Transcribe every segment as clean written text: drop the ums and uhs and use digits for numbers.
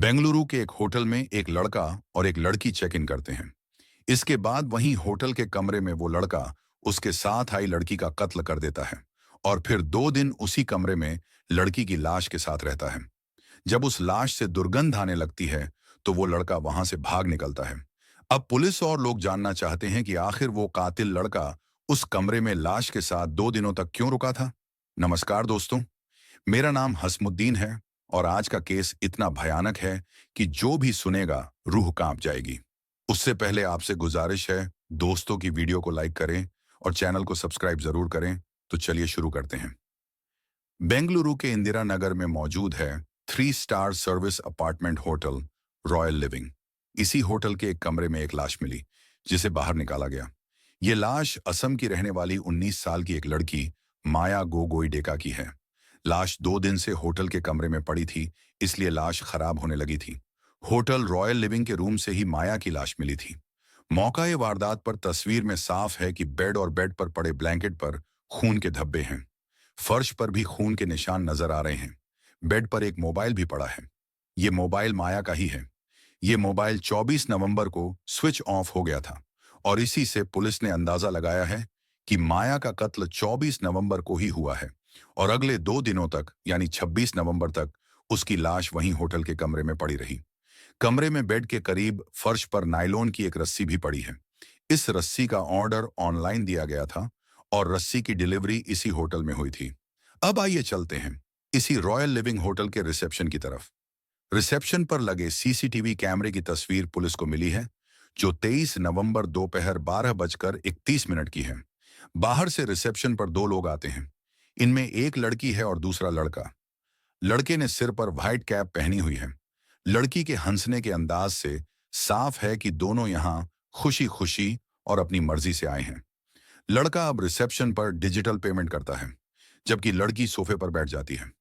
बेंगलुरु के एक होटल में एक लड़का और एक लड़की चेक इन करते हैं। इसके बाद वहीं होटल के कमरे में वो लड़का उसके साथ आई लड़की का कत्ल कर देता है और फिर 2 दिन उसी कमरे में लड़की की लाश के साथ रहता है। जब उस लाश से दुर्गंध आने लगती है तो वो लड़का वहां से भाग निकलता है। अब पुलिस और लोग जानना चाहते हैं कि आखिर वो कातिल लड़का उस कमरे में लाश के साथ 2 दिनों तक क्यों रुका था। नमस्कार दोस्तों, मेरा नाम हसमुद्दीन है और आज का केस इतना भयानक है कि जो भी सुनेगा रूह कांप जाएगी। उससे पहले आपसे गुजारिश है, दोस्तों की वीडियो को लाइक करें और चैनल को सब्सक्राइब जरूर करें। तो चलिए शुरू करते हैं। बेंगलुरु के इंदिरा नगर में मौजूद है 3 star service apartment hotel royal living. इसी होटल के एक कमरे में एक लाश मिली जिसे बाहर निकाला गया। ये लाश असम की रहने वाली 19 साल की एक लड़की माया गोगोई डेका की है। लाश 2 दिन से होटल के कमरे में पड़ी थी, इसलिए लाश खराब होने लगी थी। होटल रॉयल लिविंग के रूम से ही माया की लाश मिली थी। मौका ये वारदात पर तस्वीर में साफ है कि बेड और बेड पर पड़े ब्लैंकेट पर खून के धब्बे हैं। फर्श पर भी खून के निशान नजर आ रहे हैं। बेड पर एक मोबाइल भी पड़ा है। ये मोबाइल माया का ही है। ये मोबाइल 24 नवंबर को स्विच ऑफ हो गया था और इसी से पुलिस ने अंदाजा लगाया है कि माया का कत्ल 24 नवंबर को ही हुआ है और अगले 2 दिनों तक यानी 26 नवंबर तक उसकी लाश वहीं होटल के कमरे में पड़ी रही। कमरे में बेड के करीब फर्श पर नायलॉन की एक रस्सी भी पड़ी है। इस रस्सी का ऑर्डर ऑनलाइन दिया गया था और रस्सी की डिलीवरी इसी होटल में हुई थी। अब आइए चलते हैं इसी रॉयल लिविंग होटल के रिसेप्शन की तरफ। रिसेप्शन पर लगे सीसीटीवी कैमरे की तस्वीर पुलिस को मिली है, जो 23 नवंबर दोपहर 12:31 की है। बाहर से रिसेप्शन पर 2 लोग आते हैं। इनमें एक लड़की है और दूसरा लड़का। लड़के ने सिर पर व्हाइट कैप पहनी हुई है। लड़की के हंसने के अंदाज से साफ है कि दोनों यहां खुशी खुशी और अपनी मर्जी से आए हैं। लड़का अब रिसेप्शन पर डिजिटल पेमेंट करता है, जबकि लड़की सोफे पर बैठ जाती है।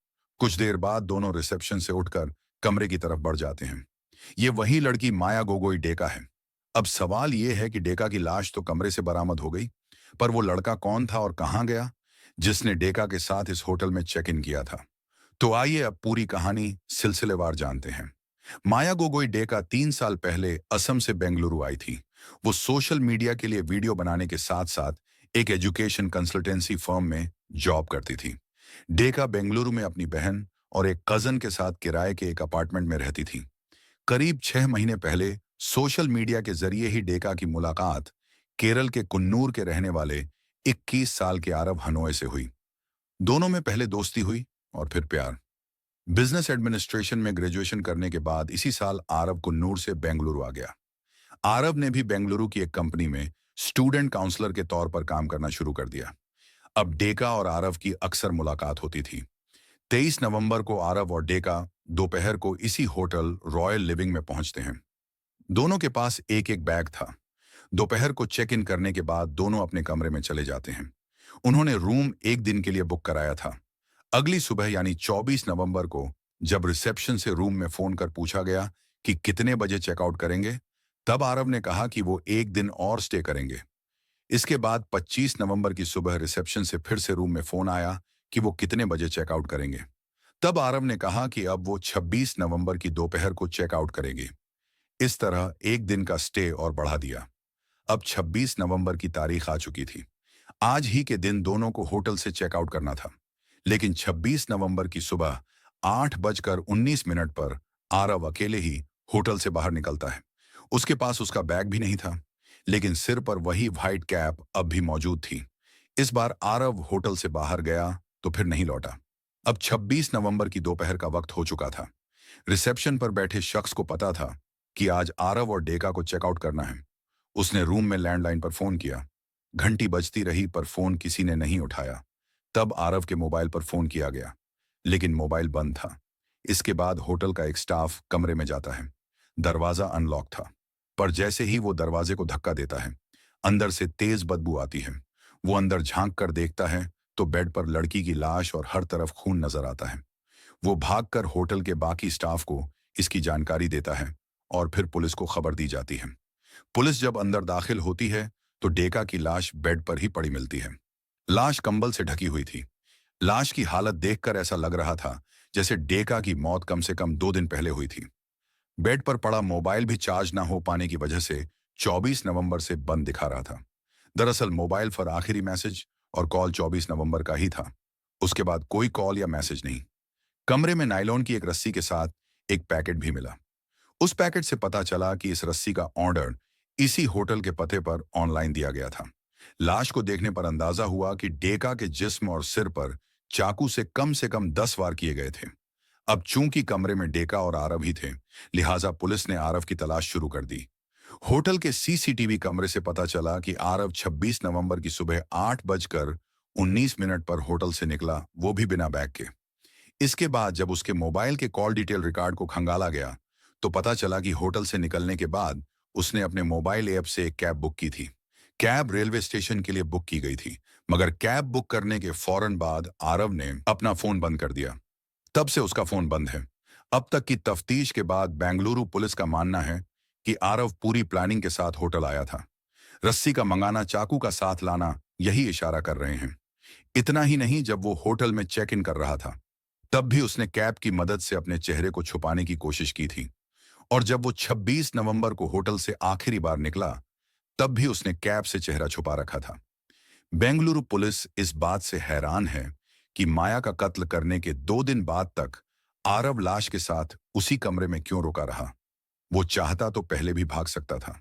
कुछ देर बाद दोनों रिसेप्शन से उठकर कमरे की तरफ बढ़ जाते हैं। ये वही लड़की माया गोगोई डेका है। अब सवाल ये है कि डेका की लाश तो कमरे से बरामद हो गई, पर वो लड़का कौन था और कहां गया जिसने डेका के साथ इस होटल में चेक इन किया था। तो आइए अब पूरी कहानी सिलसिलेवार जानते हैं। माया गोगोई डेका 3 साल पहले असम से बेंगलुरु आई थी। वो सोशल मीडिया के लिए वीडियो बनाने के साथ साथ एक एजुकेशन कंसल्टेंसी फर्म में जॉब करती थी। डेका बेंगलुरु में अपनी बहन और एक कजन के साथ किराए के एक अपार्टमेंट में रहती थी। करीब 6 महीने पहले सोशल मीडिया के जरिए ही डेका की मुलाकात केरल के कुन्नूर के रहने वाले 21 साल के आरव हनोए से हुई। दोनों में पहले दोस्ती हुई और फिर प्यार। बिजनेस एडमिनिस्ट्रेशन में ग्रेजुएशन करने के बाद इसी साल आरव कुन्नूर से बेंगलुरु आ गया। आरव ने भी बेंगलुरु की एक कंपनी में स्टूडेंट काउंसलर के तौर पर काम करना शुरू कर दिया। अब डेका और आरव की अक्सर मुलाकात होती थी। 23 नवंबर को आरव और डेका दोपहर को इसी होटल रॉयल लिविंग में पहुंचते हैं। दोनों के पास एक एक बैग था। दोपहर को चेक इन करने के बाद दोनों अपने कमरे में चले जाते हैं। उन्होंने रूम एक दिन के लिए बुक कराया था। अगली सुबह यानी 24 नवंबर को जब रिसेप्शन से रूम में फोन कर पूछा गया कि कितने बजे चेकआउट करेंगे, तब आरव ने कहा कि वो एक दिन और स्टे करेंगे। इसके बाद 25 नवंबर की सुबह रिसेप्शन से फिर से रूम में फोन आया कि वो कितने बजे चेकआउट करेंगे। तब आरव ने कहा कि अब वो 26 नवंबर की दोपहर को चेकआउट करेंगे। इस तरह एक दिन का स्टे और बढ़ा दिया। अब 26 नवंबर की तारीख आ चुकी थी। आज ही के दिन दोनों को होटल से चेकआउट करना था। लेकिन 26 नवंबर की सुबह 8:19 पर आरव अकेले ही होटल से बाहर निकलता है। उसके पास उसका बैग भी नहीं था, लेकिन सिर पर वही व्हाइट कैप अब भी मौजूद थी। इस बार आरव होटल से बाहर गया तो फिर नहीं लौटा। अब 26 नवंबर की दोपहर का वक्त हो चुका था। रिसेप्शन पर बैठे शख्स को पता था कि आज आरव और डेका को चेकआउट करना है। उसने रूम में लैंडलाइन पर फोन किया। घंटी बजती रही पर फोन किसी ने नहीं उठाया। तब आरव के मोबाइल पर फोन किया गया, लेकिन मोबाइल बंद था। इसके बाद होटल का एक स्टाफ कमरे में जाता है। दरवाजा अनलॉक था, पर जैसे ही वो दरवाजे को धक्का देता है, अंदर से तेज बदबू आती है। वो अंदर झांक कर देखता है तो बेड पर लड़की की लाश और हर तरफ खून नजर आता है। वो भागकर होटल के बाकी स्टाफ को इसकी जानकारी देता है और फिर पुलिस को खबर दी जाती है। पुलिस जब अंदर दाखिल होती है तो डेका की लाश बेड पर ही पड़ी मिलती है। लाश कंबल से ढकी हुई थी। लाश की हालत देखकर ऐसा लग रहा था जैसे डेका की मौत कम से कम 2 दिन पहले हुई थी। बेड पर पड़ा मोबाइल भी चार्ज ना हो पाने की वजह से 24 नवंबर से बंद दिखा रहा था। दरअसल मोबाइल पर आखिरी मैसेज और कॉल 24 नवंबर का ही था। उसके बाद कोई कॉल या मैसेज नहीं। कमरे में नायलॉन की एक रस्सी के साथ एक पैकेट भी मिला। उस पैकेट से पता चला कि इस रस्सी का ऑर्डर इसी होटल के पते पर ऑनलाइन दिया गया था। लाश को देखने पर अंदाजा हुआ कि डेका के जिस्म और सिर पर चाकू से कम 10 वार किए गए थे। अब चूंकि कमरे में डेका और आरव ही थे, लिहाजा पुलिस ने आरव की तलाश शुरू कर दी। होटल के सीसीटीवी कमरे से पता चला कि आरव 26 नवंबर की सुबह 8:19 पर होटल से निकला, वो भी बिना बैग के। इसके बाद जब उसके मोबाइल के कॉल डिटेल रिकॉर्ड को खंगाला गया, तो पता चला कि होटल से निकलने के बाद उसने अपने मोबाइल ऐप से एक कैब बुक की थी। कैब रेलवे स्टेशन के लिए बुक की गई थी, मगर कैब बुक करने के फौरन बाद आरव ने अपना फोन बंद कर दिया। तब से उसका फोन बंद है। अब तक की तफ्तीश के बाद बेंगलुरु पुलिस का मानना है कि आरव पूरी प्लानिंग के साथ होटल आया था। रस्सी का मंगाना, चाकू का साथ लाना, यही इशारा कर रहे हैं। इतना ही नहीं, जब वो होटल में चेक इन कर रहा था, तब भी उसने कैब की मदद से अपने चेहरे को छुपाने की कोशिश की थी। और जब वो 26 नवंबर को होटल से आखिरी बार निकला, तब भी उसने कैब से चेहरा छुपा रखा था। बेंगलुरु पुलिस इस बात से हैरान है कि माया का कत्ल करने के 2 दिन बाद तक आरव लाश के साथ उसी कमरे में क्यों रुका रहा। वो चाहता तो पहले भी भाग सकता था।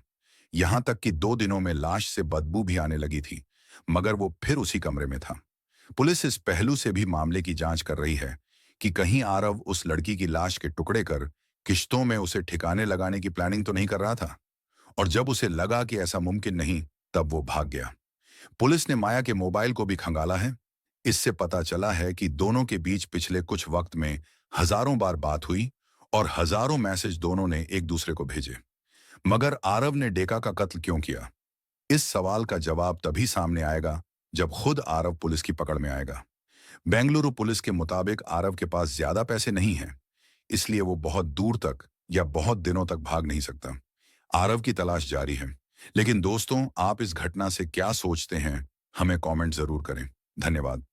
यहां तक कि 2 दिनों में लाश से बदबू भी आने लगी थी, मगर वो फिर उसी कमरे में था। पुलिस इस पहलू से भी मामले की जांच कर रही है कि कहीं आरव उस लड़की की लाश के टुकड़े कर किश्तों में उसे ठिकाने लगाने की प्लानिंग तो नहीं कर रहा था। और जब उसे लगा कि ऐसा मुमकिन नहीं, तब वो भाग गया। पुलिस ने माया के मोबाइल को भी खंगाला है। इससे पता चला है कि दोनों के बीच पिछले कुछ वक्त में हजारों बार बात हुई और हजारों मैसेज दोनों ने एक दूसरे को भेजे। मगर आरव ने डेका का कत्ल क्यों किया? इस सवाल का जवाब तभी सामने आएगा जब खुद आरव पुलिस की पकड़ में आएगा। बेंगलुरु पुलिस के मुताबिक आरव के पास ज्यादा पैसे नहीं हैं, इसलिए वो बहुत दूर तक या बहुत दिनों तक भाग नहीं सकता। आरव की तलाश जारी है। लेकिन दोस्तों, आप इस घटना से क्या सोचते हैं? हमें कमेंट जरूर करें। धन्यवाद।